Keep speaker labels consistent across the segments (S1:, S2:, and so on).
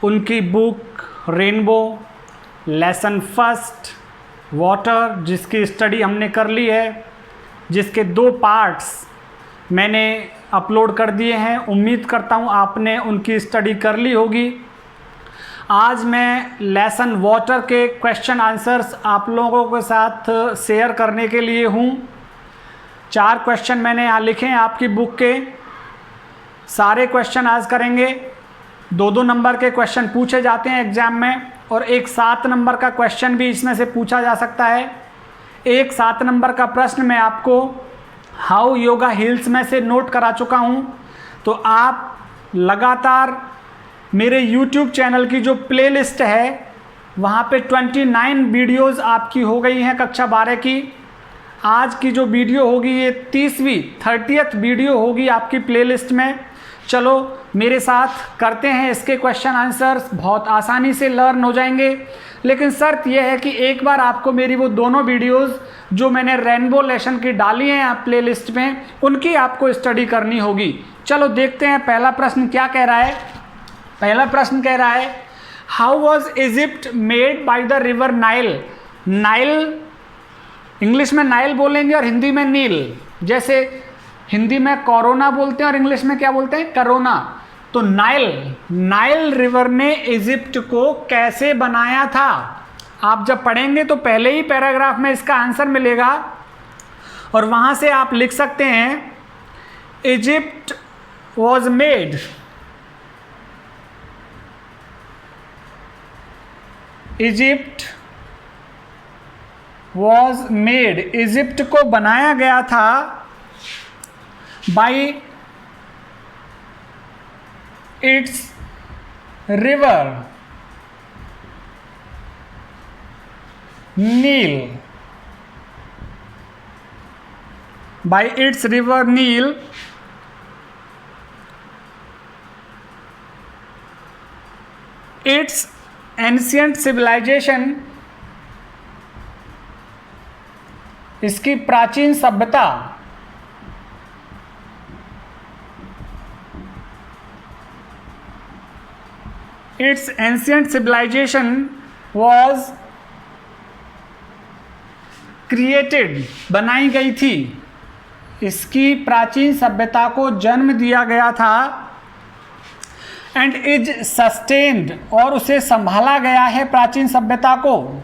S1: उनकी book rainbow lesson first water, जिसकी study हमने कर ली है, जिसके 2 पार्ट्स मैंने अपलोड कर दिए हैं। उम्मीद करता हूँ आपने उनकी स्टडी कर ली होगी। आज मैं लेसन वाटर के क्वेश्चन आंसर्स आप लोगों के साथ शेयर करने के लिए हूँ। 4 क्वेश्चन मैंने यहाँ लिखे हैं आपकी बुक के। सारे क्वेश्चन आज करेंगे। 2-2 नंबर के क्वेश्चन पूछे जाते हैं एग्जाम में, और एक 7 नंबर का क्वेश्चन भी इसमें से पूछा जा सकता है। एक 7 नंबर का प्रश्न मैं आपको हाउ योगा हील्स में से नोट करा चुका हूँ। तो आप लगातार मेरे YouTube चैनल की जो प्लेलिस्ट है वहाँ पे 29 वीडियोज़ आपकी हो गई हैं कक्षा 12 की। आज की जो वीडियो होगी ये 30th वीडियो होगी आपकी प्लेलिस्ट में। चलो मेरे साथ करते हैं इसके क्वेश्चन आंसर्स, बहुत आसानी से लर्न हो जाएंगे। लेकिन शर्त यह है कि एक बार आपको मेरी वो दोनों वीडियोज़ जो मैंने रेनबो लेसन की डाली हैं आप प्लेलिस्ट में, उनकी आपको स्टडी करनी होगी। चलो देखते हैं पहला प्रश्न क्या कह रहा है। पहला प्रश्न कह रहा है how was Egypt made by the river Nile. Nile English में नाइल बोलेंगे और हिंदी में नील। जैसे हिंदी में कोरोना बोलते हैं और इंग्लिश में क्या बोलते हैं, करोना। तो नाइल रिवर ने इजिप्ट को कैसे बनाया था। आप जब पढ़ेंगे तो पहले ही पैराग्राफ में इसका आंसर मिलेगा और वहां से आप लिख सकते हैं Egypt was made, Egypt was made, Egypt को बनाया गया था by its river Nile, by its river Nile. Its ancient civilization, इसकी प्राचीन सभ्यता, its ancient civilization was created, बनाई गई थी। इसकी प्राचीन सभ्यता को जन्म दिया गया था। एंड इज सस्टेन्ड, और उसे संभाला गया है प्राचीन सभ्यता को।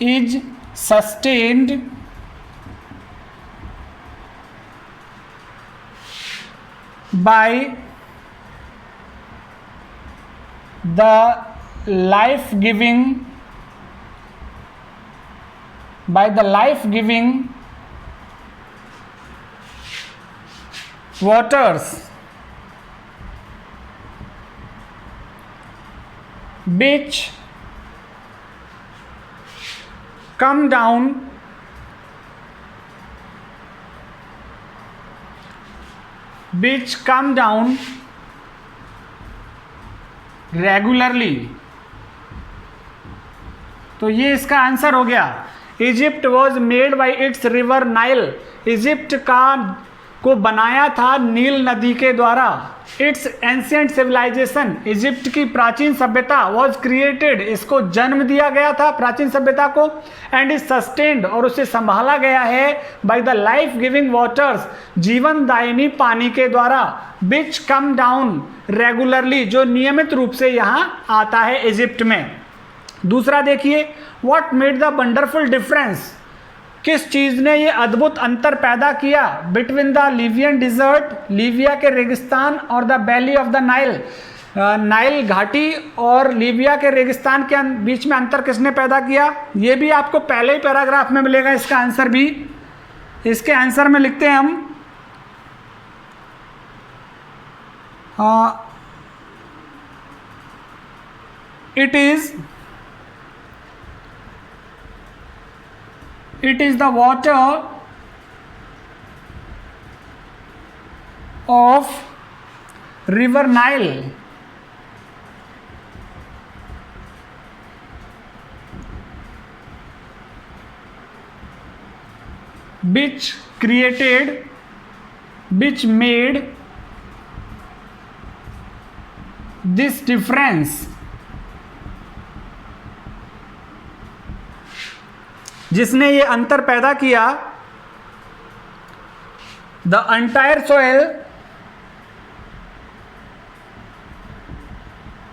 S1: Is sustained by the life giving, by the life giving waters which come down regularly। तो ये इसका आंसर हो गया। Egypt was made by its river Nile, Egypt को बनाया था नील नदी के द्वारा। इट्स एंशियंट सिविलाइजेशन, इजिप्ट की प्राचीन सभ्यता, वॉज क्रिएटेड, इसको जन्म दिया गया था प्राचीन सभ्यता को। एंड इज सस्टेन्ड, और उसे संभाला गया है by the life giving waters, जीवन दायिनी पानी के द्वारा। विच कम डाउन रेगुलरली, जो नियमित रूप से यहाँ आता है इजिप्ट में। दूसरा देखिए, what made the wonderful difference, किस चीज़ ने ये अद्भुत अंतर पैदा किया बिटवीन द लीवियन डिजर्ट, लीविया के रेगिस्तान, और the valley of the Nile, Nile घाटी और लीबिया के रेगिस्तान के बीच में अंतर किसने पैदा किया। ये भी आपको पहले ही पैराग्राफ में मिलेगा इसका आंसर भी। इसके आंसर में लिखते हैं हम it is the water of river Nile which made this difference, जिसने ये अंतर पैदा किया, द एंटायर सॉइल,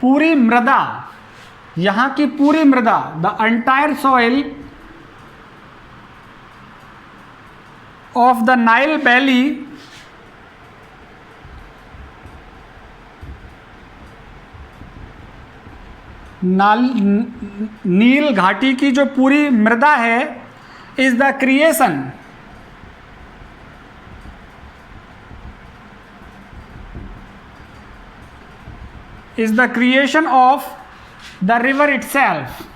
S1: पूरी मृदा, यहां की पूरी मृदा, the entire soil of the Nile valley नील घाटी की जो पूरी मृदा है, is the creation, is the creation of the river itself.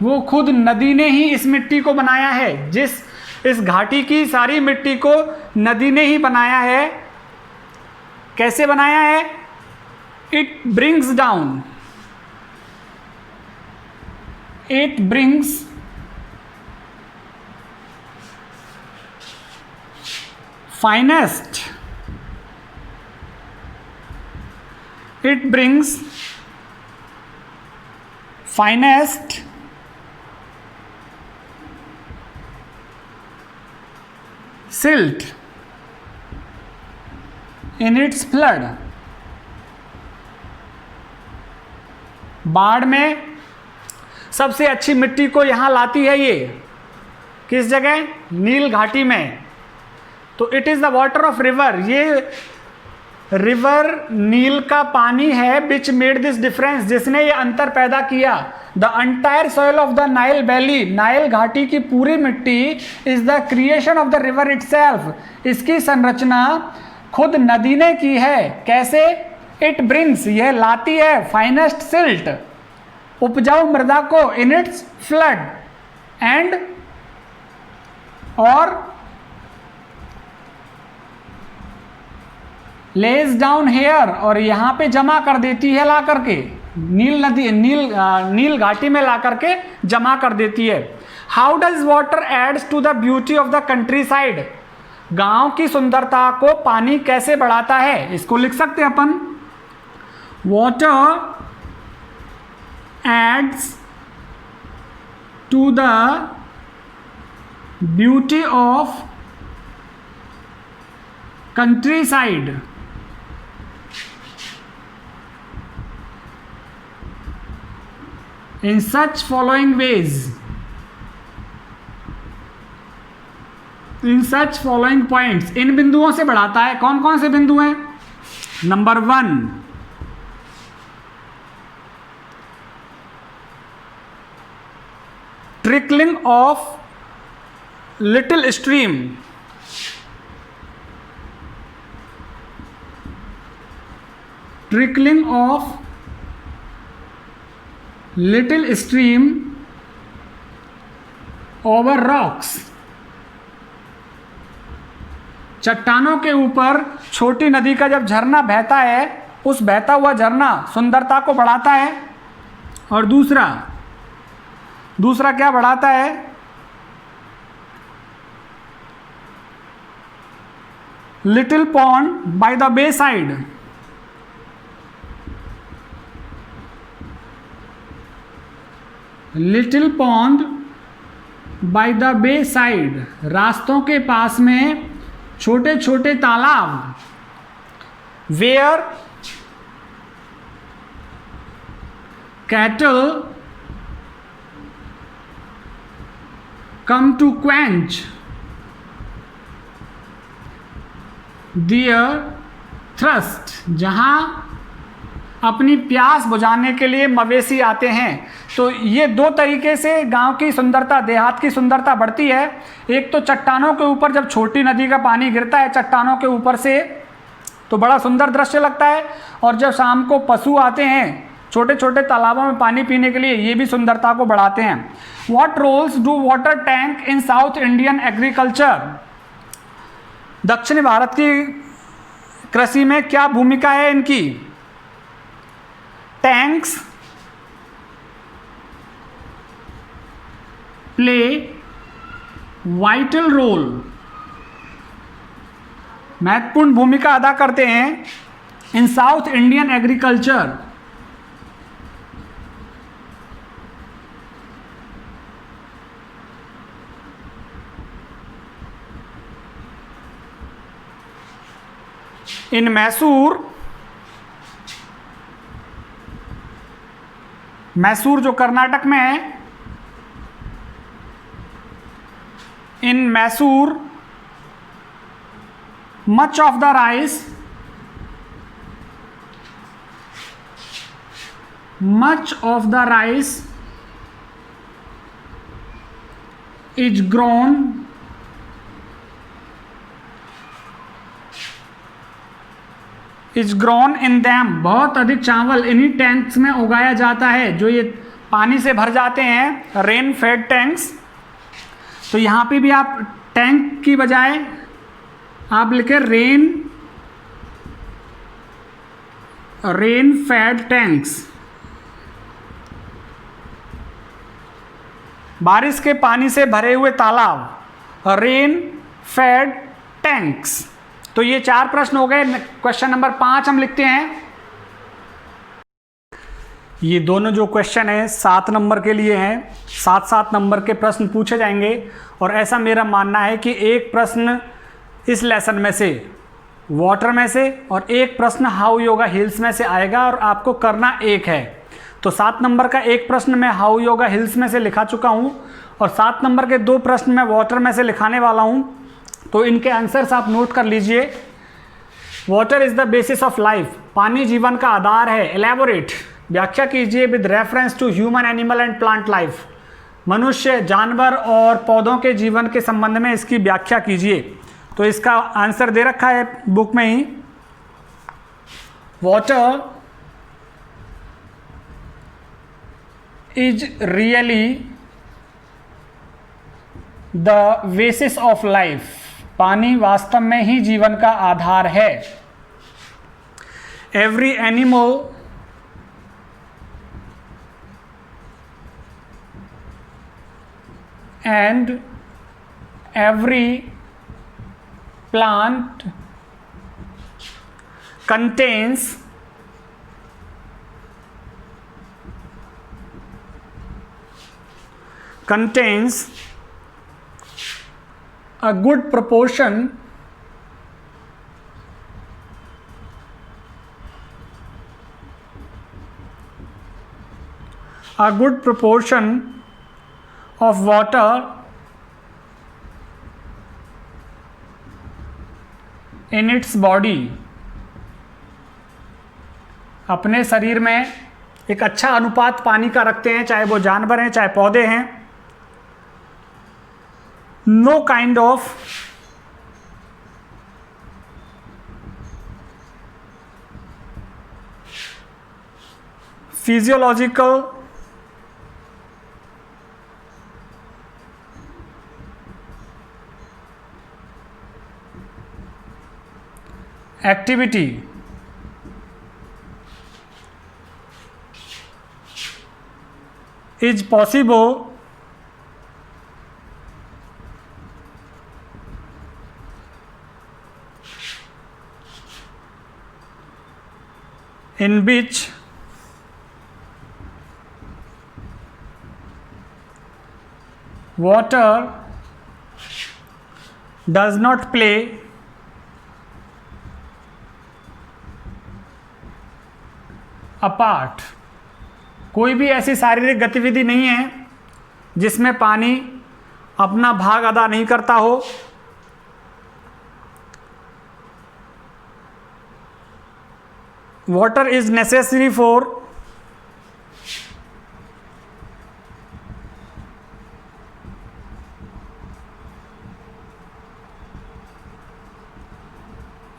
S1: वो खुद नदी ने ही इस मिट्टी को बनाया है, इस घाटी की सारी मिट्टी को नदी ने ही बनाया है। कैसे बनाया है? It brings down, it brings finest, it brings finest silt in its flood. बाढ़ में सबसे अच्छी मिट्टी को यहां लाती है ये, किस जगह? नील घाटी में। तो it is the water of river, ये रिवर नील का पानी है, विच मेड दिस डिफरेंस, जिसने ये अंतर पैदा किया। The entire soil of the Nile valley, Nile घाटी की पूरी मिट्टी, is the creation of the river itself, इसकी संरचना खुद नदी ने की है। कैसे? इट ब्रिंग्स, यह लाती है, फाइनेस्ट सिल्ट, उपजाऊ मृदा को, इन इट्स फ्लड, एंड और लेज डाउन हेयर, और यहाँ पे जमा कर देती है ला करके, नील घाटी में ला करके जमा कर देती है। How does water adds to the beauty of the countryside, गांव की सुंदरता को पानी कैसे बढ़ाता है? इसको लिख सकते हैं अपन, water adds to the beauty of countryside in such following ways, in such following points, इन बिंदुओं से बढ़ाता है। कौन कौन से बिंदु हैं? Number 1, trickling of little stream, trickling of little stream over rocks, चट्टानों के ऊपर छोटी नदी का जब झरना बहता है, उस बहता हुआ झरना सुंदरता को बढ़ाता है। और दूसरा क्या बढ़ाता है? Little pond by the bay side, little pond by the bay side, रास्तों के पास में छोटे छोटे तालाब, where cattle come to quench their thrust, जहां अपनी प्यास बुझाने के लिए मवेशी आते हैं। तो ये दो तरीके से गांव की सुंदरता, देहात की सुंदरता बढ़ती है। एक तो चट्टानों के ऊपर जब छोटी नदी का पानी गिरता है चट्टानों के ऊपर से, तो बड़ा सुंदर दृश्य लगता है। और जब शाम को पशु आते हैं छोटे छोटे तालाबों में पानी पीने के लिए, ये भी सुंदरता को बढ़ाते हैं। What roles do water tank in South Indian agriculture, दक्षिण भारत की कृषि में क्या भूमिका है इनकी? टैंक्स प्ले वाइटल रोल महत्वपूर्ण भूमिका अदा करते हैं in South Indian agriculture. In Mysore जो कर्नाटक में है, in Mysore much of the rice is grown in them. बहुत अधिक चावल इन्हीं टैंक्स में उगाया जाता है जो ये पानी से भर जाते हैं, रेन फेड टैंक्स। तो यहाँ पे भी आप टैंक की बजाय आप लिखे रेन फेड टैंक्स। बारिश के पानी से भरे हुए तालाब, रेन फेड टैंक्स। तो ये 4 प्रश्न हो गए। क्वेश्चन नंबर 5 हम लिखते हैं। ये दोनों जो क्वेश्चन है 7 नंबर के लिए हैं। 7-7 नंबर के प्रश्न पूछे जाएंगे और ऐसा मेरा मानना है कि एक प्रश्न इस लेसन में से, वाटर में से, और एक प्रश्न हाउ योगा हिल्स में से आएगा और आपको करना एक है। तो 7 नंबर का एक प्रश्न मैं हाउ योगा हिल्स में से लिखा चुका हूँ और 7 नंबर के 2 प्रश्न मैं वाटर में से लिखाने वाला हूँ। तो इनके आंसर्स आप नोट कर लीजिए। Water is the basis of life, पानी जीवन का आधार है। एलैबोरेट, व्याख्या कीजिए with reference to human, animal and plant life, मनुष्य, जानवर और पौधों के जीवन के संबंध में इसकी व्याख्या कीजिए। तो इसका आंसर दे रखा है बुक में ही। Water is really the basis of life, पानी वास्तव में ही जीवन का आधार है। Every animal and every plant contains a good proportion of water in its body, अपने शरीर में एक अच्छा अनुपात पानी का रखते हैं, चाहे वो जानवर हैं चाहे पौधे हैं। Know kind of physiological activity is possible in which water does not play apart. कोई भी ऐसी शारीरिक गतिविधि नहीं है जिसमें पानी अपना भाग अदा नहीं करता हो। Water is necessary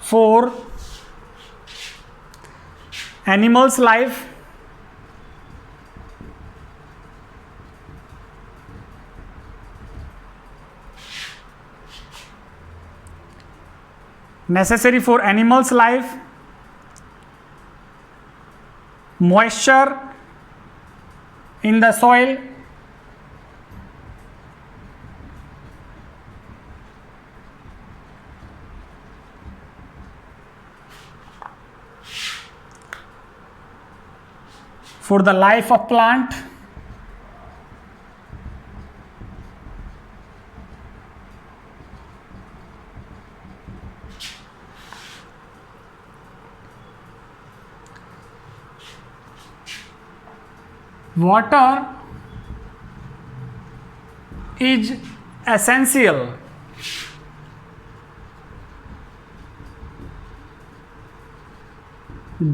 S1: for animals life, necessary for animals life, moisture in the soil, for the life of plant. Water is essential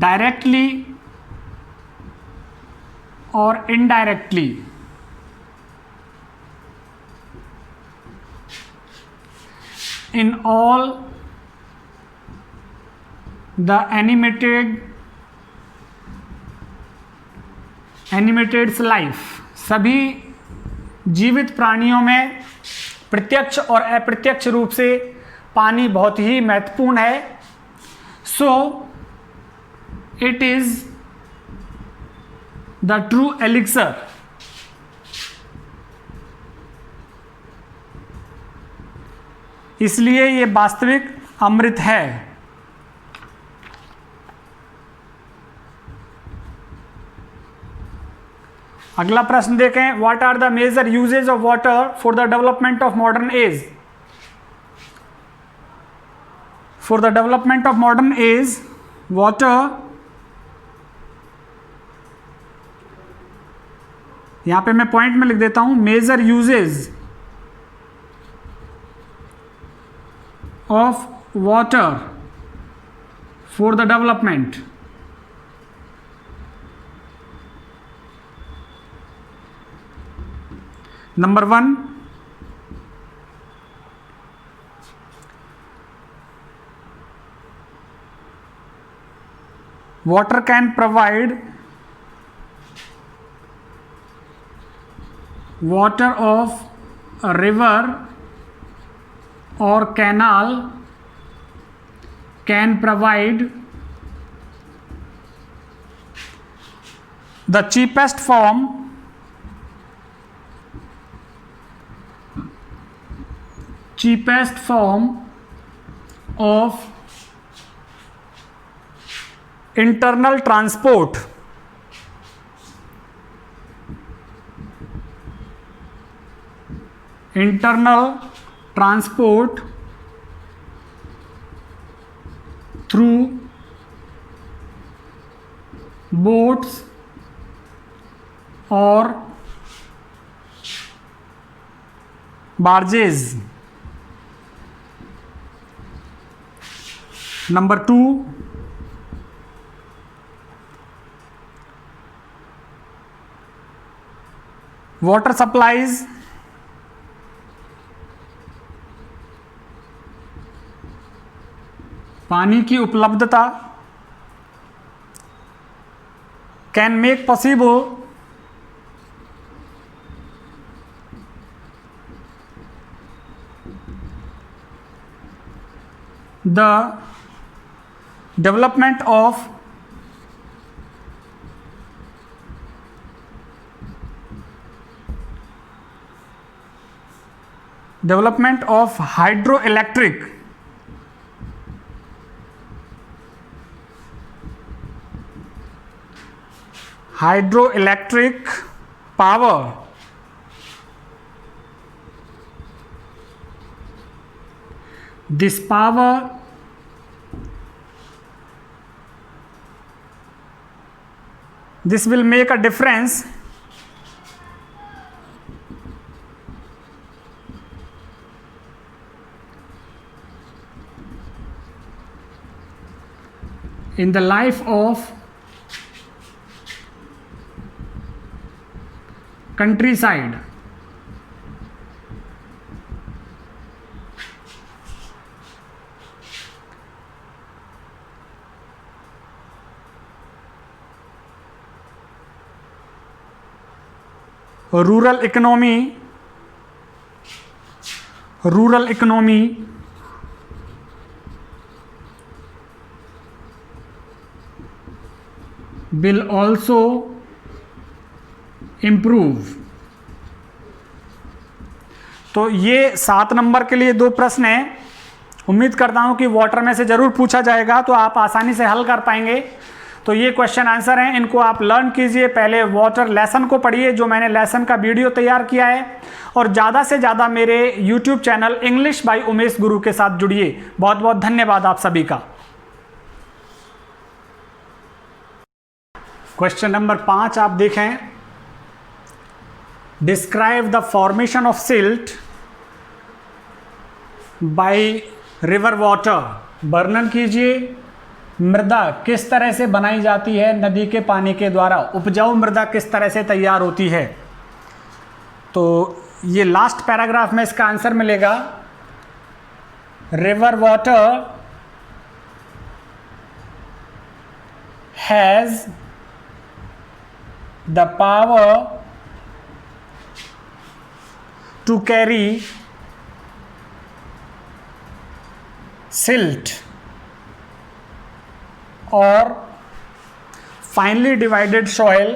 S1: directly or indirectly in all the animated's life. सभी जीवित प्राणियों में प्रत्यक्ष और अप्रत्यक्ष रूप से पानी बहुत ही महत्वपूर्ण है. So it is the true elixir. इसलिए ये वास्तविक अमृत है. अगला प्रश्न देखें. What are the major uses of water for the development of modern age. For the development of modern age water, यहां पे मैं पॉइंट में लिख देता हूं, major uses of water for the development. Number 1, water can provide water of a river or canal can provide the cheapest form of internal transport. Through boats or barges. Number 2, water supplies पानी की उपलब्धता can make possible the development of hydroelectric power. This power will make a difference in the life of countryside. Rural economy will also improve. तो ये 7 number के लिए 2 प्रश्न हैं. उम्मीद करता हूं कि वाटर में से जरूर पूछा जाएगा तो आप आसानी से हल कर पाएंगे. तो ये क्वेश्चन आंसर हैं, इनको आप लर्न कीजिए। पहले वाटर लेसन को पढ़िए, जो मैंने लेसन का वीडियो तैयार किया है, और ज़्यादा से ज़्यादा मेरे YouTube channel English by Umesh गुरु के साथ जुड़िए। बहुत बहुत धन्यवाद आप सभी का। क्वेश्चन नंबर 5 आप देखें, describe the formation of silt by river water. वर्णन कीजिए मृदा किस तरह से बनाई जाती है नदी के पानी के द्वारा, उपजाऊ मृदा किस तरह से तैयार होती है। तो ये लास्ट पैराग्राफ में इसका आंसर मिलेगा, river water has the power to carry silt or finely divided soil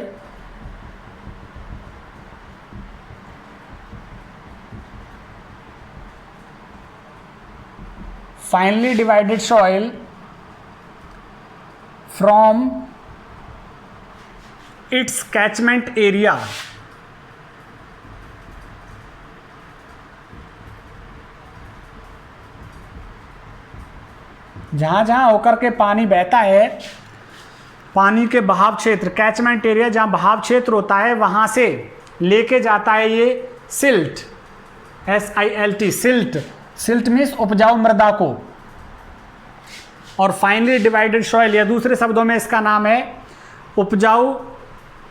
S1: from its catchment area जहाँ जहाँ होकर के पानी बहता है, पानी के बहाव क्षेत्र, कैचमेंट एरिया, जहाँ बहाव क्षेत्र होता है वहाँ से लेके जाता है ये silt, SILT, silt. Silt means उपजाऊ मृदा को, और फाइनली डिवाइडेड सॉइल, या दूसरे शब्दों में इसका नाम है उपजाऊ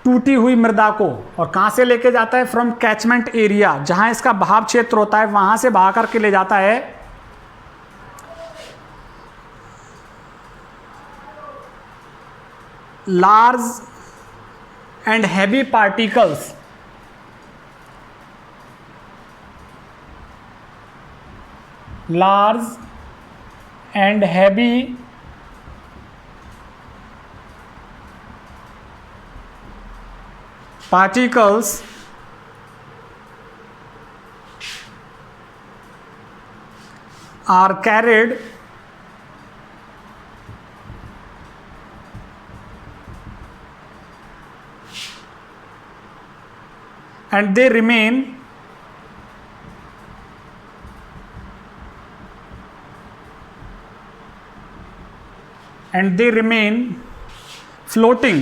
S1: टूटी हुई मृदा को। और कहाँ से लेके जाता है? फ्रॉम कैचमेंट एरिया, जहाँ इसका बहाव क्षेत्र होता है वहाँ से बहा करके ले जाता है large and heavy particles are carried and they remain floating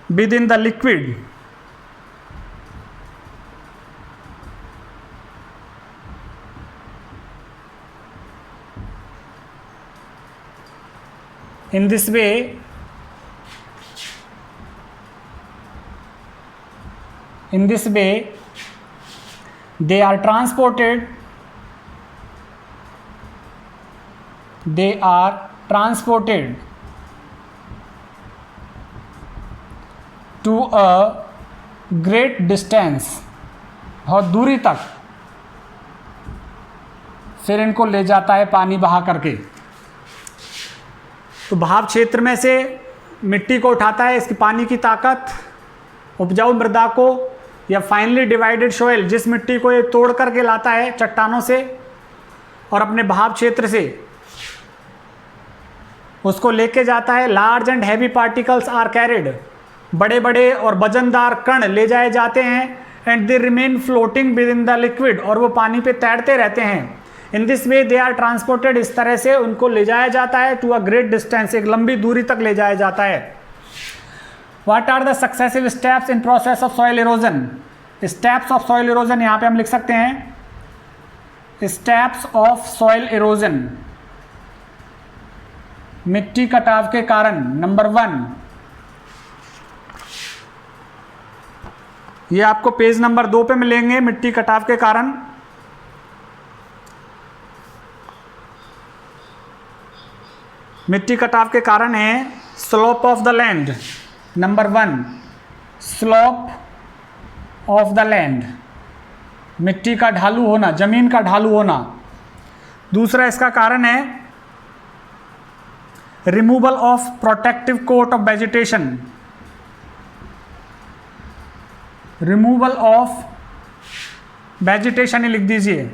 S1: within the liquid. In this way, they are transported to a great distance, बहुत दूरी तक फिर इनको ले जाता है पानी बहा करके। तो बहाव क्षेत्र में से मिट्टी को उठाता है, इसकी पानी की ताकत, उपजाऊ मृदा को, या फाइनली डिवाइडेड सॉइल, जिस मिट्टी को ये तोड़ करके लाता है चट्टानों से और अपने बहाव क्षेत्र से उसको लेके जाता है। Large and heavy particles are carried, बड़े बड़े और वजनदार कण ले जाए जाते हैं। And they remain floating within the liquid, और वो पानी पे तैरते रहते हैं। In this way they are transported, इस तरह से उनको ले जाया जाता है टू अ ग्रेट डिस्टेंस, एक लंबी दूरी तक ले जाया जाता है। What are the successive steps in process of soil erosion? Steps of soil erosion यहाँ पे हम लिख सकते हैं, स्टेप्स ऑफ सॉइल इरोजन, मिट्टी कटाव के कारण। नंबर 1, ये आपको पेज नंबर 2 पे मिलेंगे, मिट्टी कटाव के कारण। मिट्टी कटाव के कारण है slope of the land. Number 1, slope of the land, मिट्टी का ढालू होना, जमीन का ढालू होना। दूसरा इसका कारण है removal of protective coat of vegetation, removal of vegetation ही लिख दीजिए,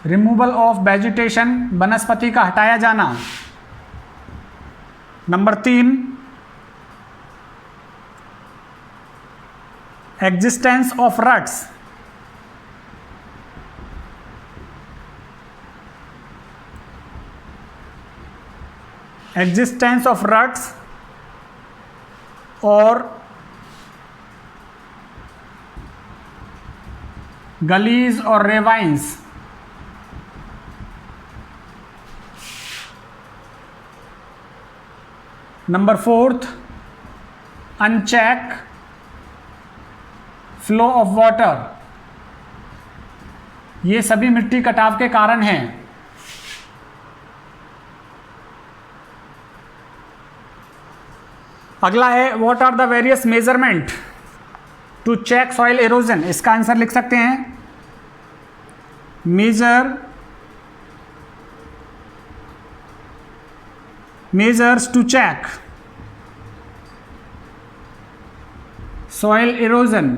S1: रिमूवल ऑफ वेजिटेशन, वनस्पति का हटाया जाना। Number 3, existence of ruts, existence of ruts और गलीज और ravines. Number 4, uncheck flow of water. ये सभी मिट्टी कटाव के कारण हैं। अगला है what are the various measurement to check soil erosion. इसका आंसर लिख सकते हैं measures to check soil erosion।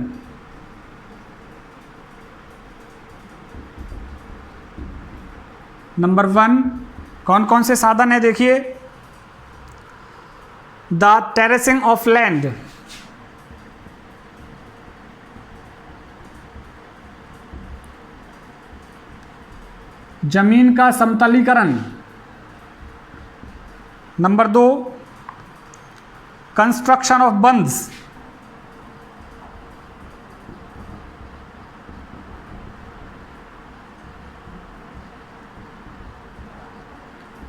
S1: Number 1, कौन कौन से साधन है देखिए, द टेरेसिंग ऑफ लैंड, जमीन का समतलीकरण। Number 2, construction of bunds,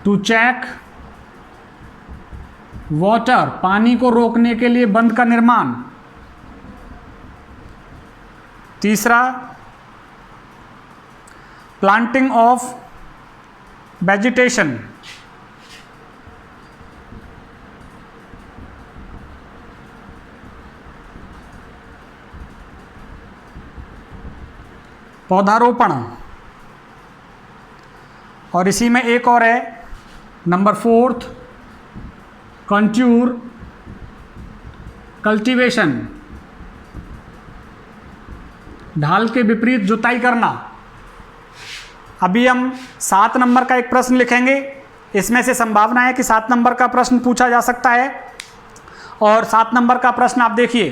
S1: to check water, पानी को रोकने के लिए बंध का निर्माण। तीसरा, प्लांटिंग ऑफ वेजिटेशन। पौधारोपण। और इसी में एक और है नंबर 4, कंट्यूर कल्टीवेशन, ढाल के विपरीत जुताई करना। अभी हम 7 नंबर का एक प्रश्न लिखेंगे। इसमें से संभावना है कि 7 नंबर का प्रश्न पूछा जा सकता है। और 7 नंबर का प्रश्न आप देखिए,